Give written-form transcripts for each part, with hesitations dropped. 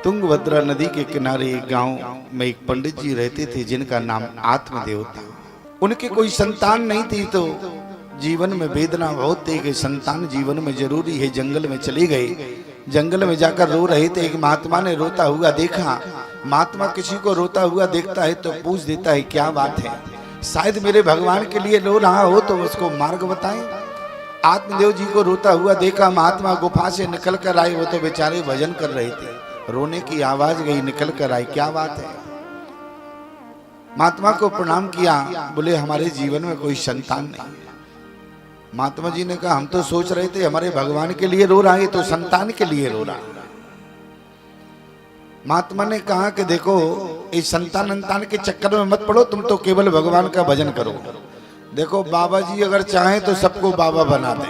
तुंगभद्रा नदी के किनारे एक गांव में एक पंडित जी रहते थे जिनका नाम आत्मदेव था। उनके कोई संतान नहीं थी तो जीवन में वेदना बहुत थी कि संतान जीवन में जरूरी है। जंगल में चले गए, जंगल में जाकर रो रहे थे। एक महात्मा ने रोता हुआ देखा। महात्मा किसी को रोता हुआ देखता है तो पूछ देता है क्या बात है, शायद मेरे भगवान के लिए रो रहा हो तो उसको मार्ग बताएं। आत्मदेव जी को रोता हुआ देखा। महात्मा गुफा से निकल कर आए, वो तो बेचारे भजन कर रहे थे। रोने की आवाज गई, निकल कर आए, क्या बात है। महात्मा को प्रणाम किया, बोले हमारे जीवन में कोई संतान नहीं। महात्मा जी ने कहा हम तो सोच रहे थे हमारे भगवान के लिए रो रहा है तो संतान के लिए रो रहा है। महात्मा ने कहा कि देखो इस संतान अंतान के चक्कर में मत पड़ो, तुम तो केवल भगवान का भजन करो। देखो बाबा जी अगर चाहें तो सबको बाबा बना दें,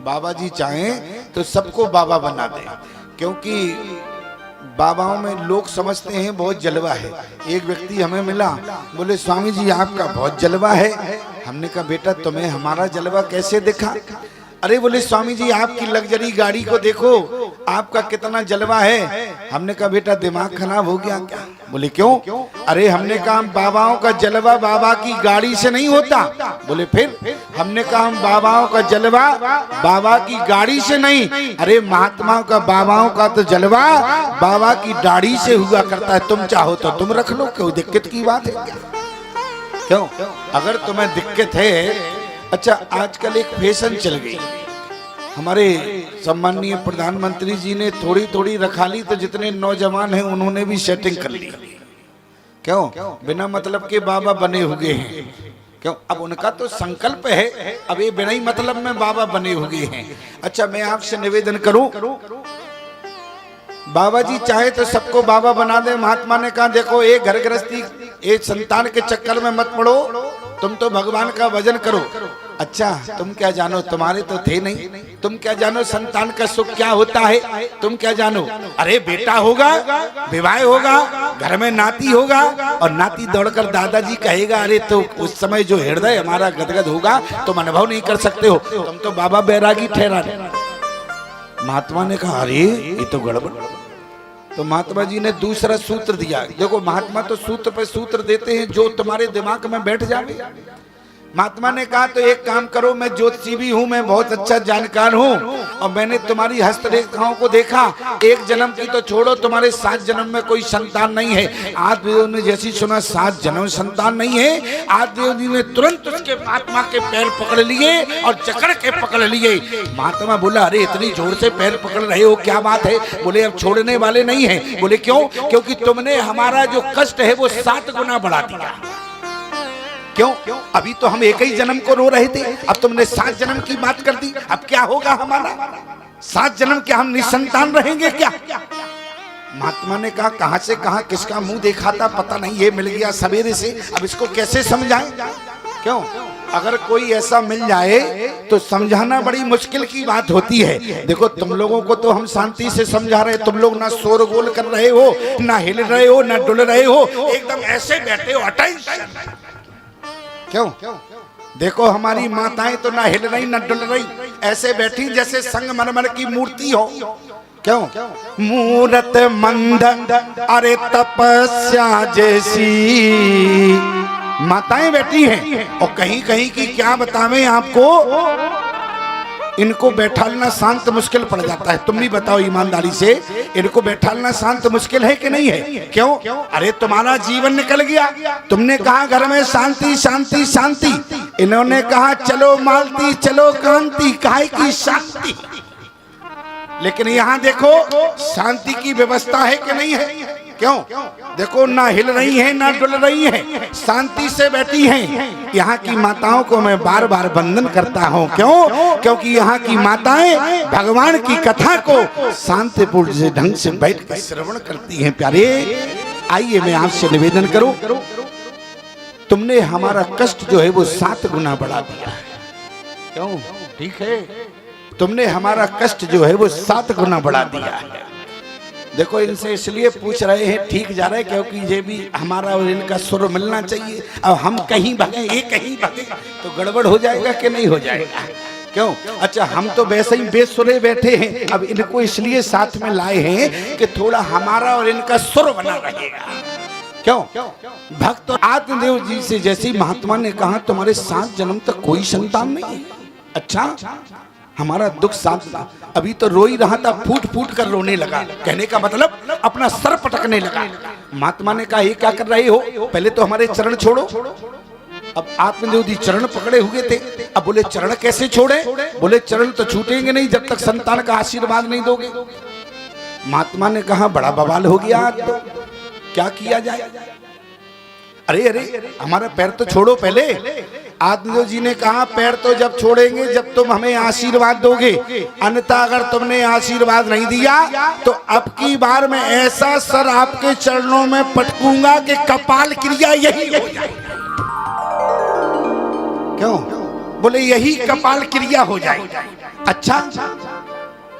बाबा जी चाहें तो सबको बाबा बना दें, क्योंकि बाबाओं में लोग समझते हैं बहुत जलवा है। एक व्यक्ति हमें मिला, बोले स्वामी जी आपका बहुत जलवा है। हमने कहा बेटा तुम्हें हमारा जलवा कैसे दिखा? अरे बोले स्वामी जी आपकी लग्जरी गाड़ी को देखो, आपका कितना जलवा है। हमने कहा बेटा दिमाग खराब हो गया क्या? बोले क्यों? अरे हमने कहा बाबाओं का जलवा बाबा की गाड़ी से नहीं होता। बोले फिर? हमने कहा बाबाओं का जलवा बाबा की गाड़ी से नहीं, अरे महात्माओं का बाबाओं का तो जलवा बाबा की दाढ़ी से हुआ करता है। तुम चाहो तो तुम रख लो, कोई दिक्कत की बात है क्या? क्यों? अगर तुम्हें दिक्कत है। अच्छा आजकल एक फैशन चल गई, हमारे सम्माननीय प्रधानमंत्री जी ने थोड़ी थोड़ी रखा ली तो जितने नौजवान हैं उन्होंने भी सेटिंग कर ली। क्यों? बिना मतलब के बाबा बने हुए हैं। क्यों? अब उनका तो संकल्प है, अब ये बिना ही मतलब में बाबा बने हुए हैं। अच्छा मैं आपसे निवेदन करूं, बाबा जी चाहे तो सबको बाबा बना दे। महात्मा ने कहा देखो एक घर गृहस्थी एक संतान के चक्कर में मत पड़ो, तुम तो भगवान का भजन करो। अच्छा तुम क्या जानो, तुम्हारे तो थे नहीं, तुम क्या जानो संतान का सुख क्या होता है, तुम क्या जानो? अरे बेटा होगा, विवाह होगा, घर में नाती होगा और नाती दौड़कर दादाजी कहेगा, अरे तो उस समय जो हृदय हमारा गदगद होगा तुम अनुभव नहीं कर सकते हो, तुम तो बाबा बैरागी ठहरा। महात्मा ने कहा अरे ये तो गड़बड़। तो महात्मा जी ने दूसरा सूत्र दिया। देखो महात्मा तो सूत्र पे सूत्र देते हैं जो तुम्हारे दिमाग में बैठ जाए। महात्मा ने कहा तो एक काम करो, मैं ज्योतिषी भी हूँ, मैं बहुत अच्छा जानकार हूँ और मैंने तुम्हारी हस्तरेखाओं को देखा, एक जन्म की तो छोड़ो तुम्हारे 7 जन्म में कोई संतान नहीं है। आदिदेव ने जैसी सुना 7 जन्म संतान नहीं है, आदिदेव जी ने तुरंत उसके महात्मा के पैर पकड़ लिए और जकड़ के पकड़ लिए। महात्मा बोला अरे इतनी जोर से पैर पकड़ रहे हो क्या बात है? बोले अब छोड़ने वाले नहीं है। बोले क्यों? क्योंकि तुमने हमारा जो कष्ट है वो 7 गुना बढ़ा दिया। क्यों? अभी तो हम एक ही जन्म को रो रहे थे, अब तुमने 7 जन्म की बात कर दी। अब क्या होगा हमारा? 7 जन्म क्या हम निसंतान रहेंगे क्या? महात्मा ने कहा कहां से कहां किसका मुंह देखा था पता नहीं, ये मिल गया सवेरे से, अब इसको कैसे समझाएं? क्यों? अगर कोई ऐसा मिल जाए तो समझाना बड़ी मुश्किल की बात होती है। देखो तुम लोगों को तो हम शांति से समझा रहे, तुम लोग ना शोरगोल कर रहे हो, ना हिल रहे हो, ना डुल रहे हो, एकदम ऐसे बैठे हो अटेंशन। क्यों? देखो हमारी माताएं तो ना हिल रही ना डुल रही, ऐसे बैठी जैसे संगमरमर की मूर्ति हो। क्यों? मूरत मंद अरे तपस्या जैसी माताएं बैठी हैं। और कहीं कहीं की क्या बतावें आपको, इनको बैठालना शांत मुश्किल पड़ जाता है। तुम भी बताओ ईमानदारी से, इनको बैठालना शांत मुश्किल है कि नहीं है? क्यों? अरे तुम्हारा जीवन निकल गया, तुमने कहा घर में शांति शांति शांति, इन्होंने कहा चलो मालती चलो कांति, काहे की शांति। लेकिन यहाँ देखो शांति की व्यवस्था है कि नहीं है? क्यों? देखो ना हिल रही हैं ना डुल रही हैं, शांति से बैठी हैं। यहाँ की माताओं को मैं बार बार वंदन करता हूँ। क्यों? क्योंकि यहाँ की माताएं भगवान की कथा को शांतिपूर्ण ढंग से बैठ कर श्रवण करती हैं। प्यारे आइए मैं आपसे निवेदन करूं, तुमने हमारा कष्ट जो है वो 7 गुना बढ़ा दिया है। क्यों? ठीक है, तुमने हमारा कष्ट जो है वो 7 गुना बढ़ा दिया है। देखो इनसे इसलिए पूछ रहे हैं ठीक जा रहे हैं क्योंकि ये भी हमारा और इनका सुर मिलना चाहिए। अब हम कहीं भागे ये कहीं भागे तो गड़बड़ हो जाएगा कि नहीं हो जाएगा? क्यों? अच्छा, हम तो वैसे ही बेसुरे बैठे हैं, अब इनको इसलिए साथ में लाए हैं कि थोड़ा हमारा और इनका सुर बना रहेगा। क्यों? भक्त आत्मदेव जी से जैसे महात्मा ने कहा तुम्हारे 7 जन्म तक कोई संतान नहीं है। अच्छा, हमारा दुख साथ, अभी तो रो ही रहा था, फूट फूट कर रोने लगा। कहने का मतलब अपना सर पटकने लगा। महात्मा ने कहा ये क्या कर रहे हो, पहले तो हमारे चरण छोड़ो। अब आत्मदेव जी चरण पकड़े हुए थे। अब बोले चरण कैसे छोड़े? बोले चरण तो छूटेंगे नहीं जब तक संतान का आशीर्वाद नहीं दोगे। महात्मा ने कहा बड़ा बवाल हो गया, तो क्या किया जाए? अरे अरे हमारा पैर तो छोड़ो पहले। आत्मदेव जी ने कहा पैर तो जब छोड़ेंगे जब तुम हमें आशीर्वाद दोगे, अन्यथा अगर तुमने आशीर्वाद नहीं दिया तो अब की बार मैं ऐसा सर आपके चरणों में पटकूंगा कि कपाल क्रिया यही हो जाए। क्यों? बोले यही कपाल क्रिया हो जाए। अच्छा,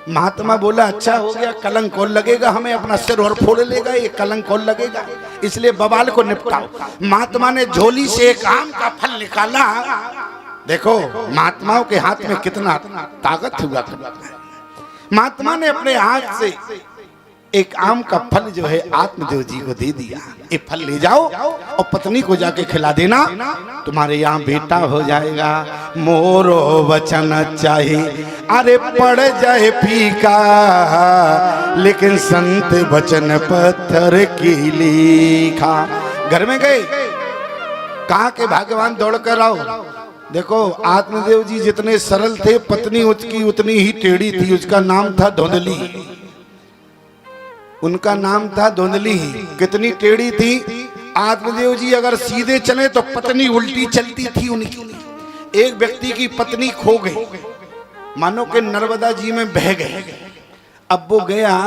महात्मा बोला अच्छा हो गया, कलंक कौन लगेगा हमें, अपना सिर और फोड़ लेगा, ये कलंक कौन लगेगा, इसलिए बवाल को निपटाओ। महात्मा ने झोली से एक आम का फल निकाला। देखो महात्माओं के हाथ में कितना ताकत हुआ। महात्मा ने अपने हाथ से एक आम का फल जो है आत्मदेव जी को दे दिया। ये फल ले जाओ और पत्नी को जाके खिला देना, तुम्हारे यहाँ बेटा हो जाएगा। मोरो वचन चाहिए, अरे पड़ जाए फीका, लेकिन संत वचन पत्थर की लिखा। घर में गए, कहा के भगवान दौड़ कर आओ। देखो आत्मदेव जी जितने सरल थे, पत्नी उसकी उतनी ही टेढ़ी थी। उसका नाम था धुंधली, उनका नाम था धुंधली। कितनी टेढ़ी थी? आत्मदेव जी अगर सीधे चले तो पत्नी उल्टी चलती थी उनकी। एक व्यक्ति की पत्नी खो गई, मानो कि नर्मदा जी में बह गए। अब वो गया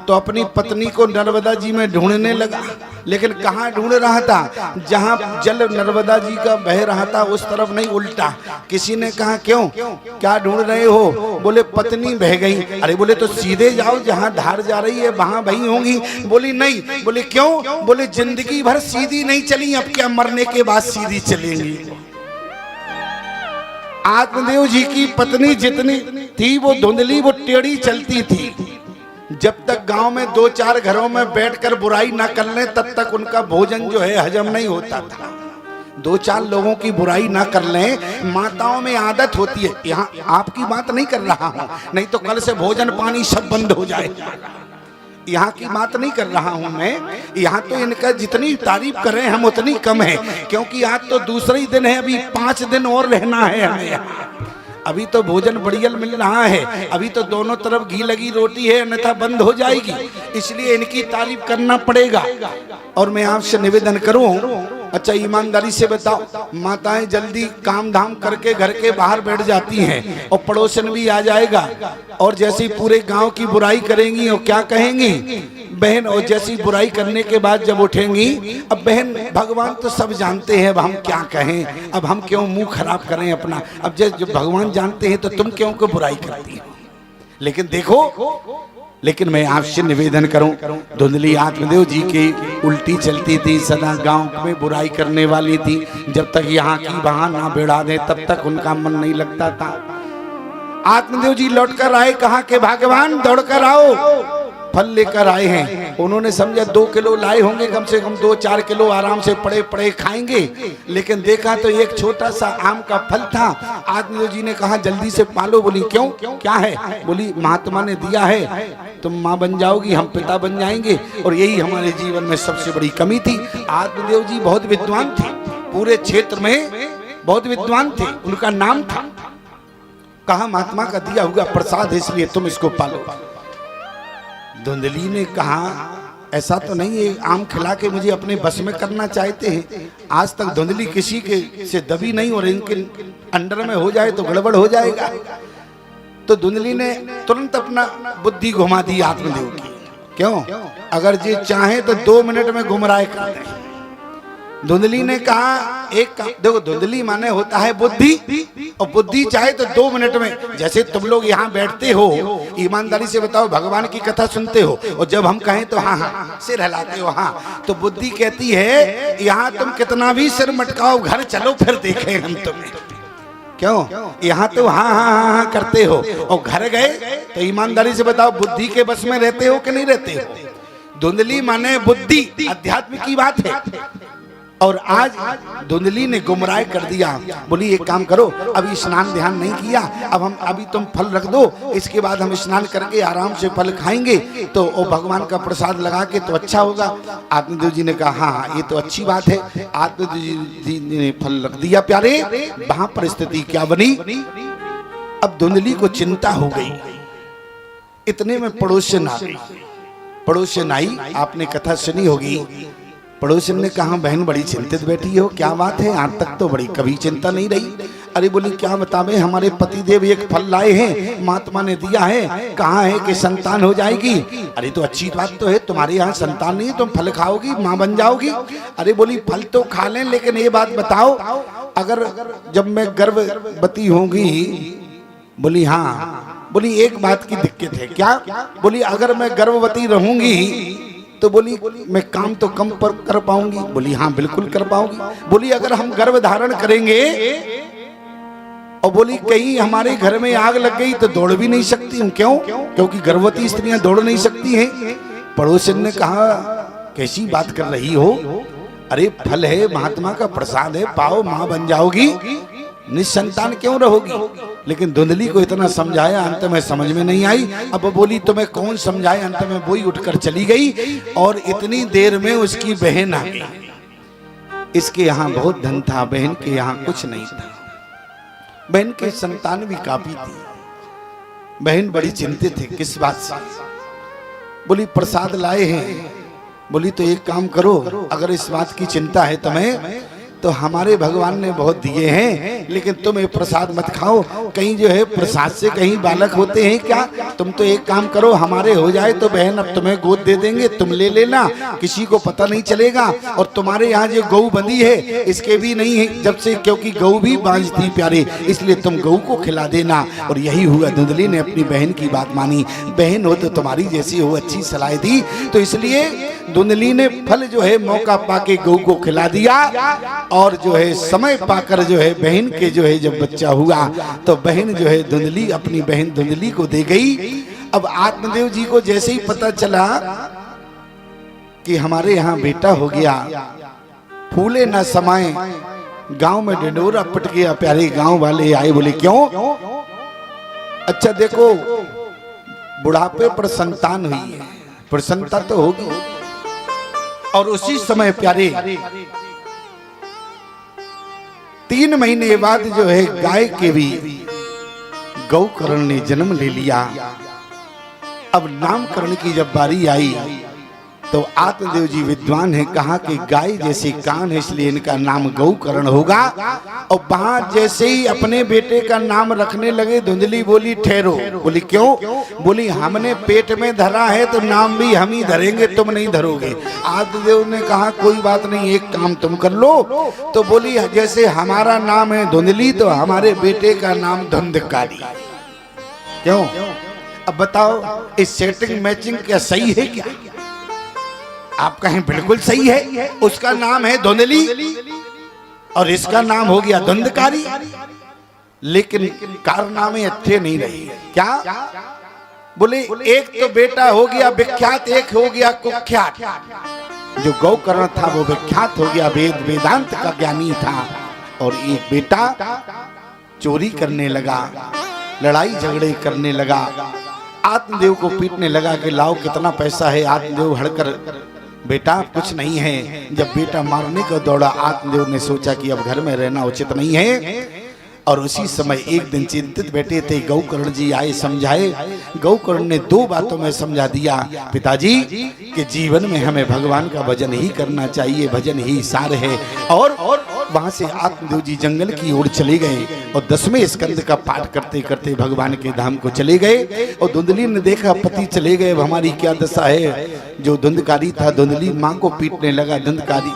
तो अपनी पत्नी को नर्मदा जी में ढूंढने लगा, लेकिन कहाँ ढूंढ रहा था? जहाँ जल नर्मदा जी का बह रहा था उस तरफ नहीं, उल्टा। किसी ने कहा क्यों, क्या ढूंढ रहे हो? बोले पत्नी बह गई। अरे बोले तो सीधे जाओ, जहाँ धार जा रही है वहां बही होंगी। बोली नहीं। बोले क्यों? बोले जिंदगी भर सीधी नहीं चली, अब क्या मरने के बाद सीधी चलेंगी। आत्मदेव जी की पत्नी जितनी थी वो धुंधली, वो टेढ़ी चलती थी। जब तक गांव में 2-4 घरों में बैठकर बुराई ना कर लें तब तक उनका भोजन जो है हजम नहीं होता था। 2-4 लोगों की बुराई ना कर लें, माताओं में आदत होती है। यहाँ आपकी बात नहीं कर रहा हूँ, नहीं तो कल से भोजन पानी सब बंद हो जाए। यहाँ की बात नहीं कर रहा हूँ मैं। यहाँ तो इनका जितनी तारीफ करें हम उतनी कम है, क्योंकि आज तो दूसरा ही दिन है, अभी 5 दिन और रहना है हमें। अभी तो भोजन बढ़िया मिल रहा है, अभी तो दोनों तरफ घी लगी रोटी है, अन्यथा बंद हो जाएगी, इसलिए इनकी तारीफ करना पड़ेगा। और मैं आपसे निवेदन करूं, अच्छा ईमानदारी से बताओ, माताएं जल्दी काम धाम करके घर के बाहर बैठ जाती हैं और पड़ोसन भी आ जाएगा, और जैसी पूरे गांव की बुराई करेंगी और क्या कहेंगी बहन, और जैसी बुराई करने के बाद जब उठेंगी, अब बहन भगवान तो सब जानते हैं, अब हम क्या कहें, अब हम क्यों मुंह खराब करें अपना, अब जब भगवान जानते हैं तो तुम क्यों को बुराई करती हो। लेकिन देखो, लेकिन मैं आपसे निवेदन करूं, धुंधली आत्मदेव जी की उल्टी चलती थी, सदा गांव में बुराई करने वाली थी। जब तक यहाँ की वहां ना बिड़ा दे तब तक उनका मन नहीं लगता था। आत्मदेव जी लौटकर आए, कहा कि भगवान दौड़कर आओ, फल लेकर आए हैं। उन्होंने समझा 2 किलो लाए होंगे, कम से कम 2-4 किलो आराम से पड़े पड़े खाएंगे, लेकिन देखा तो एक छोटा सा आम का फल था। आत्मदेव जी ने कहा जल्दी से पालो। बोली क्यों, क्या है? बोली महात्मा ने दिया है, तुम माँ बन जाओगी, हम पिता बन जाएंगे, और यही हमारे जीवन में सबसे बड़ी कमी थी। आत्मदेव जी बहुत विद्वान थे, पूरे क्षेत्र में बहुत विद्वान थे, उनका नाम था। कहा महात्मा का दिया हुआ प्रसाद है, इसलिए तुम इसको पालो। धुंधली ने कहा ऐसा तो नहीं है, आम खिला के मुझे अपने बस में करना चाहते हैं। आज तक धुंधली किसी के से दबी नहीं, और इनके अंडर में हो जाए तो गड़बड़ हो जाएगा। तो धुंधली ने तुरंत अपना बुद्धि घुमा दी आत्मदेव की। क्यों? अगर जी चाहे तो 2 मिनट में गुमराह कर दें। धुंधली ने कहा एक देखो, धुंधली माने होता है बुद्धि, और बुद्धि चाहे तो 2 मिनट में। जैसे तुम लोग यहाँ बैठते हो, ईमानदारी से बताओ, भगवान की कथा सुनते हो, और जब हम कहें तो हाँ हाँ सिर हिलाते हो, हाँ, तो बुद्धि कहती है यहाँ तुम कितना भी सिर मटकाओ, घर चलो फिर देखें हम तुम्हें। क्यों? यहाँ तो हाँ हाँ हाँ हाँ करते हो, और घर गए तो ईमानदारी से बताओ बुद्धि के बस में रहते हो कि नहीं रहते हो? धुंधली माने बुद्धि, अध्यात्म की बात है। और आज धुंधली ने गुमराह कर दिया। बोली एक काम करो, अभी स्नान ध्यान नहीं किया, अब हम अभी तुम फल रख दो, इसके बाद हम स्नान करके आराम से फल खाएंगे तो वो भगवान का प्रसाद लगा के तो अच्छा होगा। आत्मदेव जी ने कहा हाँ ये तो अच्छी बात है। आत्मदेव जी ने फल रख दिया। प्यारे वहां परिस्थिति क्या बनी, अब धुंधली को चिंता हो गई। इतने में पड़ोसन आ गई। पड़ोसन आई, आपने कथा सुनी होगी। पड़ोसन ने कहा बहन बड़ी चिंतित बैठी हो, क्या बात है? आज तक तो बड़ी कभी चिंता नहीं रही। अरे बोली क्या बतावे, हमारे पतिदेव एक फल लाए हैं, महात्मा ने दिया है, कहा है कि संतान हो जाएगी। अरे तो अच्छी बात तो है, तुम्हारे यहाँ संतान नहीं है, तुम फल खाओगी, माँ बन जाओगी। अरे बोली फल तो खा लें, लेकिन ये बात बताओ अगर जब मैं गर्भवती होंगी। बोली हाँ। बोली एक बात की दिक्कत है। क्या? बोली अगर मैं गर्भवती रहूंगी तो बोली मैं काम तो कम पर कर पाऊंगी। बोली हाँ बिल्कुल कर पाऊंगी। बोली अगर हम गर्भ धारण करेंगे और बोली कहीं हमारे घर में आग लग गई तो दौड़ भी नहीं सकती हूँ। क्यों? क्योंकि गर्भवती स्त्रियां दौड़ नहीं सकती हैं। पड़ोसन ने कहा कैसी बात कर रही हो? अरे फल है, महात्मा का प्रसाद है, पाओ माँ बन जाओगी, निसंतान क्यों रहोगी? लेकिन धुंधली को इतना समझाया, अंत में समझ में नहीं आई। अब बोली तुम्हें कौन समझाए, अंत में वही उठकर चली गई। और इतनी देर में उसकी बहन आ गई। इसके यहाँ बहुत धन था, बहन के यहाँ कुछ नहीं था। बहन के संतान भी काफी थी। बहन बड़ी चिंतित थी। किस बात से? बोली प्रसाद लाए हैं। बोली तो एक काम करो, अगर इस बात की चिंता है तुम्हें तो हमारे भगवान ने बहुत दिए हैं, लेकिन तुम ये प्रसाद मत खाओ। कहीं जो है प्रसाद से कहीं बालक होते हैं क्या? तुम तो एक काम करो, हमारे हो जाए तो बहन अब तुम्हें गोद दे देंगे, तुम ले लेना, किसी को पता नहीं चलेगा। और तुम्हारे यहाँ जो गऊ बंधी है इसके भी नहीं है, जब से क्योंकि गऊ भी बांझ थी प्यारे, इसलिए तुम गऊ को खिला देना। और यही हुआ। धुंधली ने अपनी बहन की बात मानी। बहन हो तो तुम्हारी जैसी हो, अच्छी सलाह दी, तो इसलिए धुंधली ने फल जो है मौका पाके गऊ को खिला दिया। और जो है समय पाकर जो है बहन के जो है जब बच्चा हुआ तो बहन जो है धुंधली अपनी बहन धुंधली को दे गई। अब आत्मदेव जी को जैसे ही पता चला कि हमारे यहाँ बेटा हो गया, फूले न समाये, गांव में ढिंढोरा पिट गया। प्यारे गांव वाले आए, बोले क्यों? अच्छा देखो बुढ़ापे पर संतान हुई है, प्रसन्नता तो होगी। और उसी समय प्यारे 3 महीने बाद जो है गाय के भी गौकर्ण ने जन्म ले लिया। अब नामकरण की जब बारी आई तो आत्मदेव जी विद्वान है, कहा कि गाय जैसे कान है इसलिए इनका नाम गौकर्ण होगा। और वहां जैसे ही अपने बेटे का नाम रखने लगे, धुंधली बोली ठहरो। बोली क्यों? बोली हमने पेट में धरा है तो नाम भी हम ही धरेंगे, तुम नहीं धरोगे। आत्मदेव ने कहा कोई बात नहीं, एक काम तुम कर लो। तो बोली जैसे हमारा नाम है धुंधली तो हमारे बेटे का नाम धुंधकारी। क्यों? अब बताओ इस सेटिंग मैचिंग क्या सही है क्या? आप कहें बिल्कुल सही है। उसका नाम है धुंधली और इसका नाम हो गया धुंधकारी, लेकिन कारनामे अच्छे नहीं रहे। क्या? बोले एक तो बेटा हो गया विख्यात, एक हो गया कुख्यात। जो गौकर्ण था वो विख्यात हो गया, वेद वेदांत का ज्ञानी था। और एक बेटा चोरी करने लगा, लड़ाई झगड़े करने लगा, आत्मदेव को पीटने लगा कि लाओ कितना पैसा है। आत्मदेव हड़कर बेटा कुछ नहीं है। जब बेटा मारने को दौड़ा, आत्मदेव ने सोचा कि अब घर में रहना उचित नहीं है। और उसी समय एक दिन चिंतित बैठे थे, गौकर्ण जी आए, समझाए। गौकर्ण ने 2 बातों में समझा दिया पिताजी कि जीवन में हमें भगवान का भजन ही करना चाहिए, भजन ही सार है। और वहां से आत्मदेव जी जंगल की ओर चले गए और 10वें स्कंद का पाठ करते करते भगवान के धाम को चले गए। और धुंधली ने देखा पति चले गए, हमारी क्या दशा है। जो धुंधकारी था, धुंधली माँ को पीटने लगा, धुंधकारी।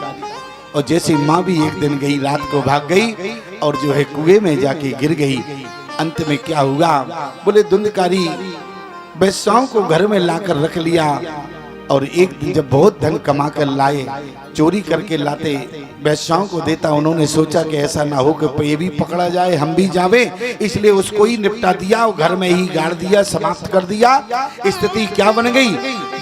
और जैसे माँ भी एक दिन गई, रात को भाग गई और जो है कुएं में जाके गिर गई। अंत में क्या हुआ? बोले धुंधकारी वैश्याओं को घर में लाकर रख लिया, और एक दिन जब बहुत धन कमा कर लाए, चोरी करके लाते, वैश्याओं को देता। उन्होंने सोचा कि ऐसा ना हो कि ये भी पकड़ा जाए, हम भी जावे, इसलिए उसको ही निपटा दिया और घर में ही गाड़ दिया, समाप्त कर दिया। स्थिति क्या बन गई?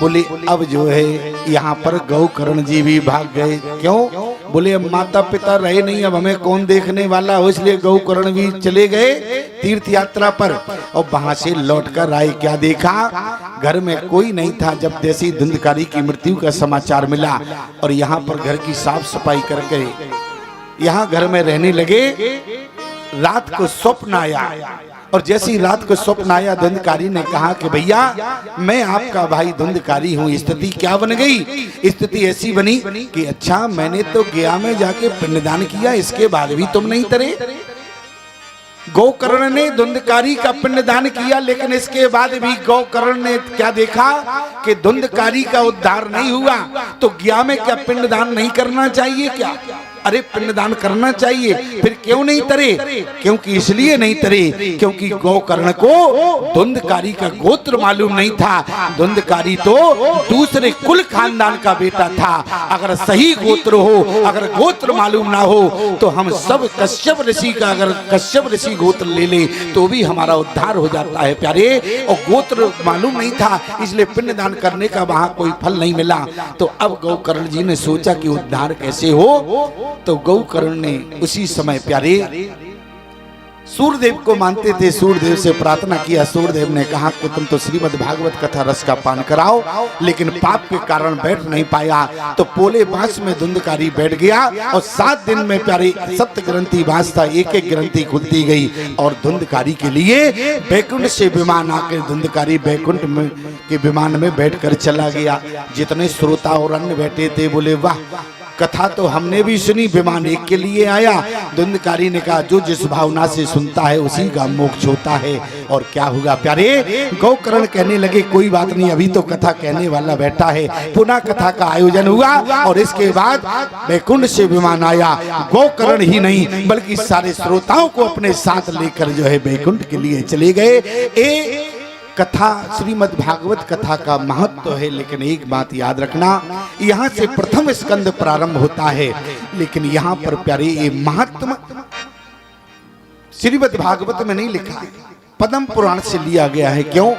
बोले अब जो है यहाँ पर गौकर्ण जी भी भाग गए। क्यों? बोले अब माता पिता रहे नहीं, अब हमें कौन देखने वाला हो, इसलिए गौकर्ण भी चले गए तीर्थ यात्रा पर। और वहां से लौटकर आए, क्या देखा? घर में कोई नहीं था। जब देसी धुंधकारी की मृत्यु का समाचार मिला और यहाँ पर घर की साफ सफाई करके यहाँ घर में रहने लगे, रात को स्वप्न आया। और जैसी रात को स्वप्न आया, धुंधकारी ने कहा कि भैया मैं आपका भाई धुंधकारी हूँ। स्थिति क्या बन गई? स्थिति ऐसी बनी कि अच्छा मैंने तो गया में जाके पिंडदान किया, इसके बाद भी तुम नहीं तरे। गौकर्ण ने धुंधकारी का पिंडदान किया, लेकिन इसके बाद भी गौकर्ण ने क्या देखा कि धुंधकारी का उद्धार नहीं हुआ। तो गया में क्या पिंडदान नहीं करना चाहिए क्या? अरे पिंडदान करना चाहिए, फिर क्यों नहीं तरे? क्योंकि इसलिए नहीं तरे क्योंकि गौकर्ण को धुंधकारी का गोत्र मालूम नहीं था। धुंधकारी तो दूसरे कुल खानदान का बेटा था। अगर सही गोत्र हो, अगर गोत्र मालूम ना हो, तो हम सब कश्यप ऋषि का अगर कश्यप ऋषि गोत्र ले ले तो भी हमारा उद्धार हो जाता है प्यारे। और गोत्र मालूम नहीं था, इसलिए पिंडदान करने का वहां कोई फल नहीं मिला। तो अब गौकर्ण जी ने सोचा कि उद्धार कैसे हो। तो गौकर्ण ने उसी समय प्यारे सूर्यदेव को मानते थे, सूर्यदेव से प्रार्थना किया। सूर्यदेव ने कहा कि तुम तो श्रीमद् भागवत कथा रस का पान कराओ, लेकिन पाप के कारण बैठ नहीं पाया। तो पोले बांस में धुंधकारी बैठ गया और 7 दिन में प्यारे 7 ग्रंथि बांस था, एक एक ग्रंथि खुलती गई। और धुंधकारी के लिए बैकुंठ से विमान आकर धुंधकारी बैकुंठ में के विमान में बैठकर चला गया। जितने श्रोता और अन्य बैठे थे बोले वाह, कथा तो हमने भी सुनी, विमान एक के लिए आया। धुंधकारी ने कहा जो जिस भावना से सुनता है उसी का मोक्ष होता है। और क्या होगा प्यारे? गौकर्ण कहने लगे कोई बात नहीं, अभी तो कथा कहने वाला बैठा है। पुनः कथा का आयोजन हुआ और इसके बाद बैकुंठ से विमान आया। गौकर्ण ही नहीं बल्कि सारे श्रोताओं को अपने साथ लेकर जो है बैकुंठ के लिए चले गए। कथा श्रीमद् भागवत कथा का महत्व है, लेकिन एक बात याद रखना, यहाँ से प्रथम स्कंद प्रारंभ होता है, लेकिन यहाँ पर प्यारे ये महत्व श्रीमद् भागवत में नहीं लिखा है, पद्म पुराण से लिया गया है। क्यों?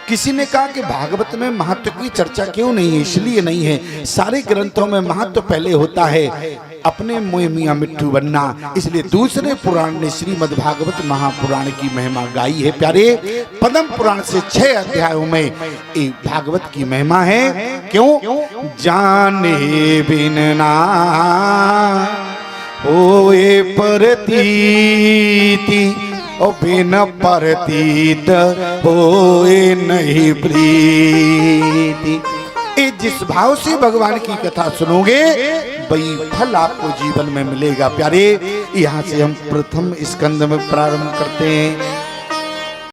किसी ने कहा कि भागवत में महत्व की चर्चा क्यों नहीं है? इसलिए नहीं है, सारे ग्रंथों में महत्व पहले होता है, अपने मुँह मियाँ मिट्ठू बनना। इसलिए दूसरे पुराण ने श्रीमद् भागवत महापुराण की महिमा गाई है प्यारे। पद्म पुराण से 6 अध्यायों में एक भागवत की महिमा है। क्यों? जाने बिन ना होए प्रतीति और बिन प्रतीत होए नहीं प्रीति। जिस भाव से भगवान की कथा सुनोगे वही फल आपको जीवन में मिलेगा प्यारे। यहाँ से हम प्रथम स्कंद में प्रारंभ करते हैं।